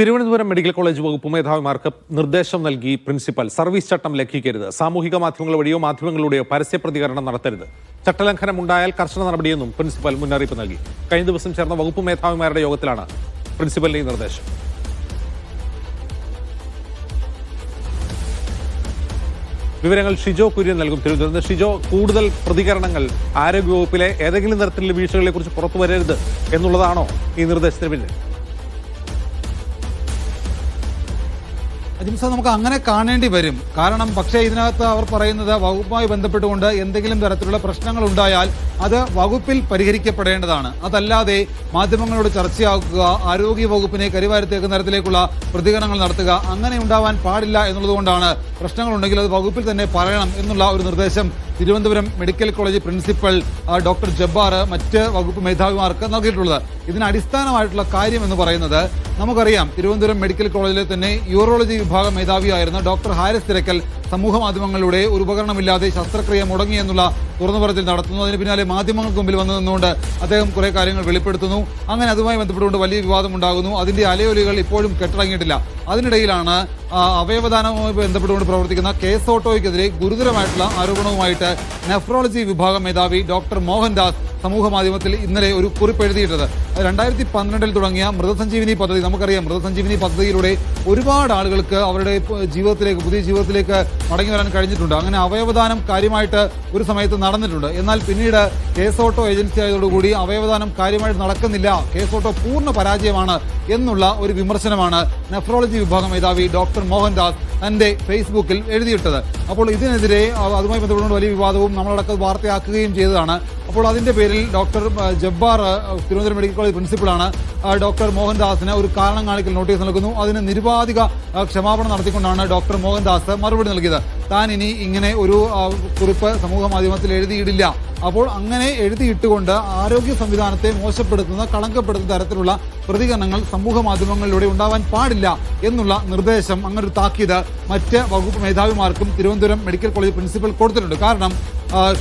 Thiruvananthapuram medical college വകുപ്പ് മേധാവിമാർക്ക് നിർദ്ദേശം നൽകി പ്രിൻസിപ്പൽ. സർവീസ് ചട്ടം ലംഘിക്കരുത്, സാമൂഹിക മാധ്യമങ്ങൾ വഴിയോ മാധ്യമങ്ങളുടെയോ പരസ്യ പ്രതികരണം നടത്തരുത്, ചട്ടലംഘനം ഉണ്ടായാൽ കർശന നടപടിയെന്നും പ്രിൻസിപ്പൽ മുന്നറിയിപ്പ് നൽകി. കഴിഞ്ഞ ദിവസം ചേർന്ന വകുപ്പ് മേധാവിമാരുടെ യോഗത്തിലാണ് പ്രിൻസിപ്പലിന്റെ ഈ നിർദ്ദേശം. വിവരങ്ങൾ ഷിജോ കുര്യൻ നൽകും. തിരുവനന്തപുരത്ത് ഷിജോ, കൂടുതൽ പ്രതികരണങ്ങൾ ആരോഗ്യവകുപ്പിലെ ഏതെങ്കിലും തരത്തിലുള്ള വീഴ്ചകളെ കുറിച്ച് പുറത്തു വരരുത് എന്നുള്ളതാണോ ഈ നിർദ്ദേശത്തിന് പിന്നിൽ? അജിംസ, നമുക്ക് അങ്ങനെ കാണേണ്ടി വരും. കാരണം പക്ഷേ ഇതിനകത്ത് അവർ പറയുന്നത് വകുപ്പുമായി ബന്ധപ്പെട്ടുകൊണ്ട് എന്തെങ്കിലും തരത്തിലുള്ള പ്രശ്നങ്ങൾ ഉണ്ടായാൽ അത് വകുപ്പിൽ പരിഹരിക്കപ്പെടേണ്ടതാണ്. അതല്ലാതെ മാധ്യമങ്ങളോട് ചർച്ചയാക്കുക, ആരോഗ്യ വകുപ്പിനെ കരിവാരത്തേക്കുന്ന തരത്തിലേക്കുള്ള പ്രതികരണങ്ങൾ നടത്തുക, അങ്ങനെ ഉണ്ടാവാൻ പാടില്ല എന്നുള്ളതുകൊണ്ടാണ് പ്രശ്നങ്ങളുണ്ടെങ്കിൽ അത് വകുപ്പിൽ തന്നെ പറയണം എന്നുള്ള ഒരു നിർദ്ദേശം Thiruvananthapuram medical college principal doctor Jabbar മറ്റ് വകുപ്പ് മേധാവിമാർക്ക് നൽകിയിട്ടുള്ളത്. ഇതിന് അടിസ്ഥാനമായിട്ടുള്ള കാര്യം എന്ന് പറയുന്നത്, നമുക്കറിയാം തിരുവനന്തപുരം മെഡിക്കൽ കോളേജിലെ തന്നെ യൂറോളജി വിഭാഗം മേധാവിയായിരുന്ന ഡോക്ടർ ഹാരിസ് തിരക്കൽ സമൂഹ മാധ്യമങ്ങളിലൂടെ ഒരു ഉപകരണമില്ലാതെ ശസ്ത്രക്രിയ മുടങ്ങി എന്നുള്ള തുറന്നു പറച്ചിൽ നടത്തുന്നു. അതിന് പിന്നാലെ മാധ്യമങ്ങൾക്ക് മുമ്പിൽ വന്നു നിന്നുകൊണ്ട് അദ്ദേഹം കുറെ കാര്യങ്ങൾ വെളിപ്പെടുത്തുന്നു. അങ്ങനെ അതുമായി ബന്ധപ്പെട്ടുകൊണ്ട് വലിയ വിവാദം ഉണ്ടാകുന്നു. അതിന്റെ അലയൊലികൾ ഇപ്പോഴും കെട്ടടങ്ങിയിട്ടില്ല. അതിനിടയിലാണ് അവയവദാനവുമായി ബന്ധപ്പെട്ടുകൊണ്ട് പ്രവർത്തിക്കുന്ന കേസ് ഓട്ടോയ്ക്കെതിരെ ഗുരുതരമായിട്ടുള്ള ആരോപണവുമായിട്ട് നെഫ്രോളജി വിഭാഗം മേധാവി ഡോക്ടർ മോഹൻദാസ് സമൂഹ മാധ്യമത്തിൽ ഇന്നലെ ഒരു കുറിപ്പ് എഴുതിയിട്ടത്. 2012 തുടങ്ങിയ മൃതസഞ്ജീവിനി പദ്ധതി, നമുക്കറിയാം മൃതസഞ്ജീവിനി പദ്ധതിയിലൂടെ ഒരുപാട് ആളുകൾക്ക് അവരുടെ ജീവിതത്തിലേക്ക്, പുതിയ ജീവിതത്തിലേക്ക് മടങ്ങി വരാൻ കഴിഞ്ഞിട്ടുണ്ട്. അങ്ങനെ അവയവദാനം കാര്യമായിട്ട് ഒരു സമയത്ത് നടന്നിട്ടുണ്ട്. എന്നാൽ പിന്നീട് കേസ് ഓട്ടോ ഏജൻസി ആയതോടുകൂടി അവയവദാനം കാര്യമായിട്ട് നടക്കുന്നില്ല, കേസ് ഓട്ടോ പൂർണ്ണ പരാജയമാണ് എന്നുള്ള ഒരു വിമർശനമാണ് നെഫ്രോളജി വിഭാഗം മേധാവി ഡോക്ടർ മോഹൻദാസ് തന്റെ ഫേസ്ബുക്കിൽ എഴുതിയിട്ടത്. അപ്പോൾ ഇതിനെതിരെ അതുമായി ബന്ധപ്പെട്ടുകൊണ്ട് വലിയ വിവാദവും നമ്മളടക്കം വാർത്തയാക്കുകയും ചെയ്തതാണ്. അപ്പോൾ അതിന്റെ പേരിൽ doctor Jabbar, Thiruvananthapuram medical college പ്രിൻസിപ്പളാണ്, ഡോക്ടർ മോഹൻദാസിന് ഒരു കാരണം കാണിക്കൽ നോട്ടീസ് നൽകുന്നു. അതിന് നിരുപാധിക ക്ഷമാപണം നടത്തിക്കൊണ്ടാണ് ഡോക്ടർ മോഹൻദാസ് മറുപടി നൽകിയത്. താൻ ഇനി ഇങ്ങനെ ഒരു കുറിപ്പ് സമൂഹ മാധ്യമത്തിൽ എഴുതിയിടില്ല. അപ്പോൾ അങ്ങനെ എഴുതിയിട്ടുകൊണ്ട് ആരോഗ്യ സംവിധാനത്തെ മോശപ്പെടുത്തുന്ന, കളങ്കപ്പെടുത്തുന്ന തരത്തിലുള്ള പ്രതികരണങ്ങൾ സമൂഹ മാധ്യമങ്ങളിലൂടെ ഉണ്ടാവാൻ പാടില്ല എന്നുള്ള നിർദ്ദേശം, അങ്ങനെ ഒരു താക്കീത് മറ്റ് വകുപ്പ് മേധാവിമാർക്കും തിരുവനന്തപുരം മെഡിക്കൽ കോളേജ് പ്രിൻസിപ്പൽ കൊടുത്തിട്ടുണ്ട്. കാരണം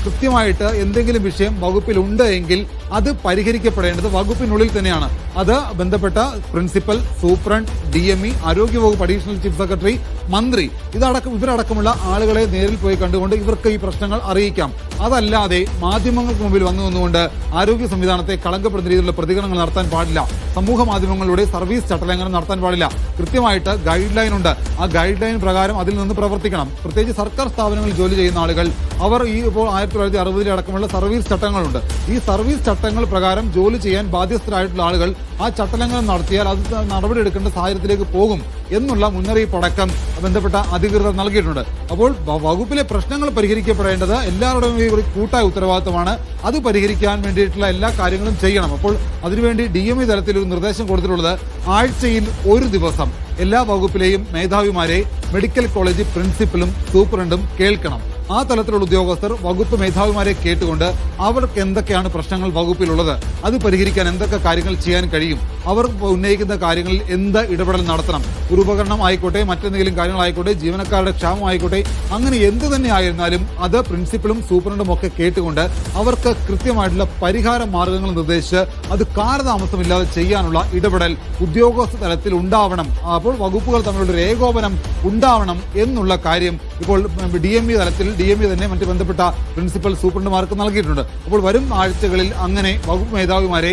കൃത്യമായിട്ട് എന്തെങ്കിലും വിഷയം വകുപ്പിലുണ്ട് എങ്കിൽ അത് പരിഹരിക്കപ്പെടേണ്ടത് വകുപ്പിനുള്ളിൽ തന്നെയാണ്. അത് ബന്ധപ്പെട്ട പ്രിൻസിപ്പൽ, സൂപ്രണ്ട്, DME, ആരോഗ്യവകുപ്പ് അഡീഷണൽ ചീഫ് സെക്രട്ടറി, മന്ത്രി, ഇവരടക്കമുള്ള ആളുകളെ നേരിൽ പോയി കണ്ടുകൊണ്ട് ഇവർക്ക് ഈ പ്രശ്നങ്ങൾ അറിയിക്കാം. അതല്ലാതെ മാധ്യമങ്ങൾക്ക് മുമ്പിൽ വന്നു നിന്നുകൊണ്ട് ആരോഗ്യ സംവിധാനത്തെ കളങ്കപ്പെടുന്ന രീതിയിലുള്ള പ്രതികരണങ്ങൾ നടത്താൻ പാടില്ല. സമൂഹ മാധ്യമങ്ങളിലൂടെ സർവീസ് ചട്ടലംഘനം നടത്താൻ പാടില്ല. കൃത്യമായിട്ട് ഗൈഡ് ലൈൻ ഉണ്ട്. ആ ഗൈഡ് ലൈൻ പ്രകാരം അതിൽ നിന്ന് പ്രവർത്തിക്കണം. പ്രത്യേകിച്ച് സർക്കാർ സ്ഥാപനങ്ങളിൽ ജോലി ചെയ്യുന്ന ആളുകൾ, അവർ ഇപ്പോൾ 1960 അടക്കമുള്ള സർവീസ് ചട്ടങ്ങളുണ്ട്. ഈ സർവീസ് ചട്ടങ്ങൾ പ്രകാരം ജോലി ചെയ്യാൻ ബാധ്യസ്ഥരായിട്ടുള്ള ആളുകൾ ആ ചട്ടലംഘനം നടത്തിയാൽ അത് നടപടിയെടുക്കേണ്ട സാഹചര്യത്തിലേക്ക് പോകും എന്നുള്ള മുന്നറിയിപ്പടക്കം ബന്ധപ്പെട്ട അധികൃതർ നൽകിയിട്ടുണ്ട്. അപ്പോൾ വകുപ്പിലെ പ്രശ്നങ്ങൾ പരിഹരിക്കപ്പെടേണ്ടത് എല്ലാവരുടെയും കൂട്ടായ ഉത്തരവാദിത്തമാണ്. അത് പരിഹരിക്കാൻ വേണ്ടിയിട്ടുള്ള എല്ലാ കാര്യങ്ങളും ചെയ്യണം. അപ്പോൾ അതിനുവേണ്ടി DME തലത്തിൽ ഒരു നിർദ്ദേശം കൊടുത്തിട്ടുള്ളത്, ആഴ്ചയിൽ ഒരു ദിവസം എല്ലാ വകുപ്പിലെയും മേധാവിമാരെ മെഡിക്കൽ കോളേജ് പ്രിൻസിപ്പലും സൂപ്രണ്ടും കേൾക്കണം. ആ തലത്തിലുള്ള ഉദ്യോഗസ്ഥർ വകുപ്പ് മേധാവിമാരെ കേട്ടുകൊണ്ട് അവർക്ക് എന്തൊക്കെയാണ് പ്രശ്നങ്ങൾ വകുപ്പിലുള്ളത്, അത് പരിഹരിക്കാൻ എന്തൊക്കെ കാര്യങ്ങൾ ചെയ്യാൻ കഴിയും, അവർ ഉന്നയിക്കുന്ന കാര്യങ്ങളിൽ എന്ത് ഇടപെടൽ നടത്തണം, ഒരു ഉപകരണം ആയിക്കോട്ടെ, മറ്റെന്തെങ്കിലും കാര്യങ്ങളായിക്കോട്ടെ, ജീവനക്കാരുടെ ക്ഷാമം ആയിക്കോട്ടെ, അങ്ങനെ എന്ത് തന്നെ ആയിരുന്നാലും അത് പ്രിൻസിപ്പലും സൂപ്രണ്ടും ഒക്കെ കേട്ടുകൊണ്ട് അവർക്ക് കൃത്യമായിട്ടുള്ള പരിഹാര മാർഗങ്ങൾ നിർദ്ദേശിച്ച് അത് കാലതാമസമില്ലാതെ ചെയ്യാനുള്ള ഇടപെടൽ ഉദ്യോഗസ്ഥ തലത്തിൽ ഉണ്ടാവണം. അപ്പോൾ വകുപ്പുകൾ തമ്മിലുള്ള ഒരു ഏകോപനം ഉണ്ടാവണം എന്നുള്ള കാര്യം ഇപ്പോൾ DME തലത്തിൽ DME തന്നെ മറ്റ് ബന്ധപ്പെട്ട പ്രിൻസിപ്പൽ, സൂപ്രണ്ടുമാർക്ക് നൽകിയിട്ടുണ്ട്. അപ്പോൾ വരും ആഴ്ചകളിൽ അങ്ങനെ വകുപ്പ് മേധാവിമാരെ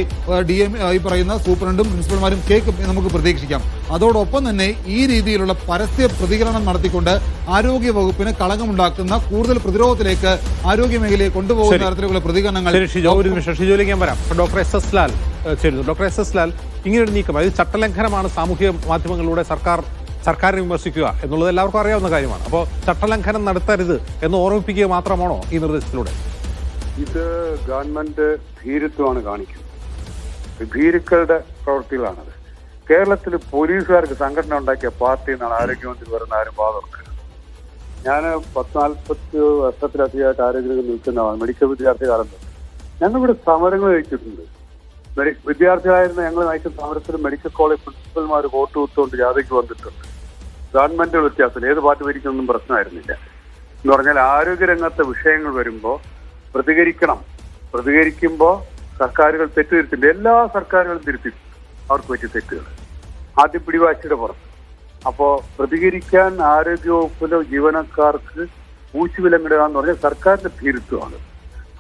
DME ഈ പറയുന്ന സൂപ്രണ്ടും പ്രിൻസിപ്പൽമാരും കേൾക്കും എന്ന് നമുക്ക് പ്രതീക്ഷിക്കാം. അതോടൊപ്പം തന്നെ ഈ രീതിയിലുള്ള പരസ്യ പ്രതികരണം നടത്തിക്കൊണ്ട് ആരോഗ്യ വകുപ്പിന് കളങ്കമുണ്ടാക്കുന്ന, കൂടുതൽ പ്രതിരോധത്തിലേക്ക് ആരോഗ്യ മേഖലയെ കൊണ്ടുപോകുന്ന തരത്തിലുള്ള പ്രതികരണങ്ങൾ. ഡോക്ടർ SS ലാൽ ചേരുന്നു. ഡോക്ടർ SS ലാൽ, ഇങ്ങനെയൊരു നീക്കം, അതായത് ചട്ടലംഘനമാണ് സാമൂഹ്യ മാധ്യമങ്ങളിലൂടെ സർക്കാരിനെ വിമർശിക്കുക എന്നുള്ളത് എല്ലാവർക്കും അറിയാവുന്ന കാര്യമാണ്. അപ്പോൾ ചട്ടലംഘനം നടത്തരുത് എന്ന് ഓർമ്മിപ്പിക്കുക മാത്രമാണോ ഈ നിർദ്ദേശത്തിലൂടെ? ഇത് ഗവൺമെന്റ് ഭീരുത്വമാണ് കാണിക്കുന്നത്. ഭീരുക്കളുടെ പ്രവൃത്തികളാണത്. കേരളത്തിൽ പോലീസുകാർക്ക് സംഘടന ഉണ്ടാക്കിയ പാർട്ടി എന്നാണ് ആരോഗ്യമന്ത്രി പറയുന്ന ആരും വാദമെടുക്കുന്നത്. ഞാൻ 40 വർഷത്തിലധികമായിട്ട് ആരോഗ്യം നിൽക്കുന്നതാണ്. മെഡിക്കൽ വിദ്യാർത്ഥി കാലം തൊട്ട് ഞങ്ങളിവിടെ സമരങ്ങൾ നയിച്ചിട്ടുണ്ട്. വിദ്യാർത്ഥികളായിരുന്ന ഞങ്ങൾ നയിച്ച സമരത്തിൽ മെഡിക്കൽ കോളേജ് പ്രിൻസിപ്പൽമാർ വോട്ട് കൊടുത്തുകൊണ്ട് ജാഥയ്ക്ക് വന്നിട്ടുണ്ട്. ഗവൺമെന്റ് വ്യത്യാസമില്ല, ഏത് പാർട്ടി ഭരിക്കുന്നൊന്നും പ്രശ്നമായിരുന്നില്ല. എന്ന് പറഞ്ഞാൽ ആരോഗ്യരംഗത്തെ വിഷയങ്ങൾ വരുമ്പോൾ പ്രതികരിക്കണം. പ്രതികരിക്കുമ്പോൾ സർക്കാരുകൾ തെറ്റുതിരുത്തില്ല. എല്ലാ സർക്കാരുകളും തിരുത്തി അവർക്ക് പറ്റിയ തെറ്റുകൾ. ആദ്യം പിടിവാശിയുടെ പുറത്ത്. അപ്പോ പ്രതികരിക്കാൻ ആരോഗ്യവകുപ്പിലെ ജീവനക്കാർക്ക് ഊച്ചുവിലങ്ങിടുക എന്ന് പറഞ്ഞാൽ സർക്കാരിന്റെ ഭീരുത്വമാണ്.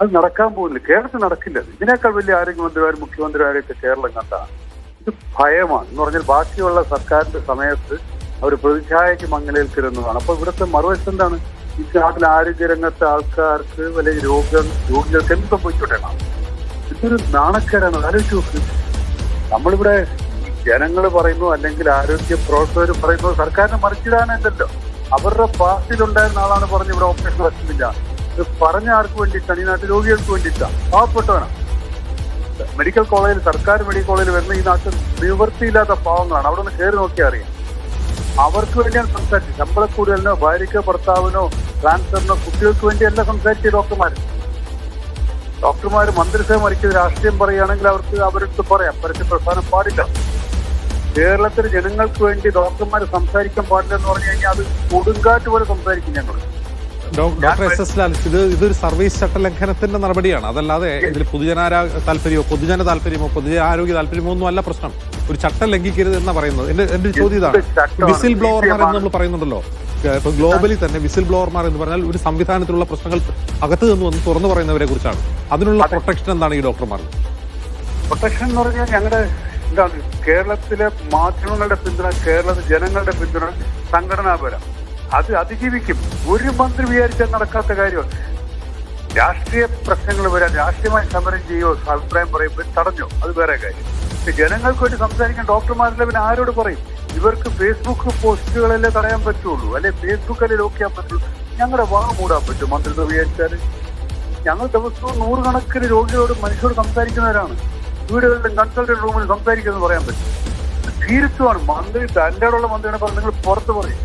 അത് നടക്കാൻ പോകുന്നില്ല, കേരളത്തിൽ നടക്കില്ല. ഇതിനേക്കാൾ വലിയ ആരോഗ്യമന്ത്രിമാരും മുഖ്യമന്ത്രിമാരെയൊക്കെ കേരളം കണ്ടാണ്. ഇത് ഭയമാണ് എന്ന് പറഞ്ഞാൽ ബാക്കിയുള്ള സർക്കാരിന്റെ സമയത്ത് അവർ പ്രതിച്ഛായയ്ക്ക് മങ്ങലേൽക്കരുന്നതാണ്. അപ്പൊ ഇവിടുത്തെ മറുവശം എന്താണ്? ഈ നാട്ടിലെ ആരോഗ്യരംഗത്തെ ആൾക്കാർക്ക് അല്ലെങ്കിൽ രോഗികൾക്ക് എന്ത് സംഭവിച്ചോട്ടേണം? ഇതൊരു നാണക്കേടാണ്. ആലോചിച്ച് നോക്ക്. നമ്മളിവിടെ ജനങ്ങൾ പറയുന്നു അല്ലെങ്കിൽ ആരോഗ്യ പ്രവർത്തകർ പറയുന്നു സർക്കാരിനെ മറിച്ചിടാനല്ലോ. അവരുടെ പാർട്ടിയിലുണ്ടായിരുന്ന ആളാണ് പറഞ്ഞ് ഇവിടെ ഓപ്പറേഷൻ നടക്കുന്നില്ല. ഇത് പറഞ്ഞ ആർക്ക് വേണ്ടിയിട്ടാണ്? ഈ നാട്ടിൽ രോഗികൾക്ക് വേണ്ടിയിട്ടാണ്, പാവപ്പെട്ടവനാണ്. മെഡിക്കൽ കോളേജിൽ, സർക്കാർ മെഡിക്കൽ കോളേജിൽ വരുന്ന ഈ നാട്ടിൽ നിവൃത്തിയില്ലാത്ത പാവങ്ങളാണ്. അവിടെ നിന്ന് കയറി നോക്കിയാൽ അറിയാം. അവർക്ക് വേണ്ടിയാണ് സംസാരിച്ചത്. ശമ്പളക്കൂടുതലിനോ ഭാര്യയ്ക്കോ ഭർത്താവിനോ ട്രാൻസ്ഫറിനോ കുട്ടികൾക്ക് വേണ്ടിയല്ല സംസാരിച്ച ഡോക്ടർമാർ മന്ത്രിസഭ മറിച്ചത് രാഷ്ട്രീയം പറയുകയാണെങ്കിൽ അവർക്ക് പറയാം, പരസ്യ പ്രസ്ഥാനം പാടില്ല. കേരളത്തിലെ ജനങ്ങൾക്ക് വേണ്ടി ഡോക്ടർമാർ സംസാരിക്കാൻ പാടില്ല എന്ന് പറഞ്ഞു കഴിഞ്ഞാൽ അത് കൊടുങ്കാറ്റ് പോലെ സംസാരിക്കും ഞങ്ങൾ. ഡോക്ടർ എസ് എസ് ലാൽ, ഇതൊരു സർവീസ് ചട്ടലംഘനത്തിന്റെ നടപടിയാണ്. അതല്ലാതെ ഇതിൽ പൊതുജന താല്പര്യമോ പൊതുജനാരോഗ്യ താല്പര്യമോ ഒന്നും അല്ല പ്രശ്നം. ഒരു ചട്ടം ലംഘിക്കരുത് എന്നാ പറയുന്നത്. എന്റെ ചോദ്യം ഇതാണ്. വിസിൽ ബ്ലോവർമാർ എന്ന് നമ്മൾ പറയുന്നുണ്ടല്ലോ, ഇപ്പൊ ഗ്ലോബലി തന്നെ വിസിൽ ബ്ലോവർമാർ എന്ന് പറഞ്ഞാൽ ഒരു സംവിധാനത്തിലുള്ള പ്രശ്നങ്ങൾ അകത്ത് നിന്ന് വന്ന് തുറന്നു പറയുന്നവരെ കുറിച്ചാണ്. അതിനുള്ള പ്രൊട്ടക്ഷൻ എന്താണ് ഈ ഡോക്ടർമാർ? പ്രൊട്ടക്ഷൻ എന്ന് പറഞ്ഞാൽ ഞങ്ങളുടെ എന്താണ്, കേരളത്തിലെ മാധ്യമങ്ങളുടെ പിന്തുണ, കേരളത്തിലെ ജനങ്ങളുടെ പിന്തുണ സംഘടനാപരം. അത് അതിജീവിക്കും. ഒരു മന്ത്രി വിചാരിച്ചാൽ നടക്കാത്ത കാര്യമാണ്. രാഷ്ട്രീയ പ്രശ്നങ്ങൾ വരാൻ രാഷ്ട്രീയമായി സമരം ചെയ്യുമോ, അഭിപ്രായം പറയുമ്പോൾ തടഞ്ഞോ, അത് വേറെ കാര്യം. പക്ഷെ ജനങ്ങൾക്ക് വേണ്ടി സംസാരിക്കാൻ ഡോക്ടർമാരുടെ പിന്നെ ആരോട് പറയും? ഇവർക്ക് ഫേസ്ബുക്ക് പോസ്റ്റുകളല്ലേ തടയാൻ പറ്റുള്ളൂ, അല്ലെ ഫേസ്ബുക്കല്ലേ ലോക്ക് ചെയ്യാൻ പറ്റുള്ളൂ. ഞങ്ങളുടെ വാ മൂടാൻ പറ്റും മന്ത്രിത്വം വിചാരിച്ചാൽ? ഞങ്ങൾ ദിവസവും നൂറുകണക്കിന് രോഗികളോട് മനുഷ്യരോട് സംസാരിക്കുന്നവരാണ്. വീടുകളിലും കൺസൾട്ടന്റ് റൂമിൽ സംസാരിക്കുമെന്ന് പറയാൻ പറ്റും. ഭീരുത്വമാണ്. മന്ത്രി തന്റെ ഉള്ള മന്ത്രിനെ പറഞ്ഞ് നിങ്ങൾ പുറത്ത് പറയും.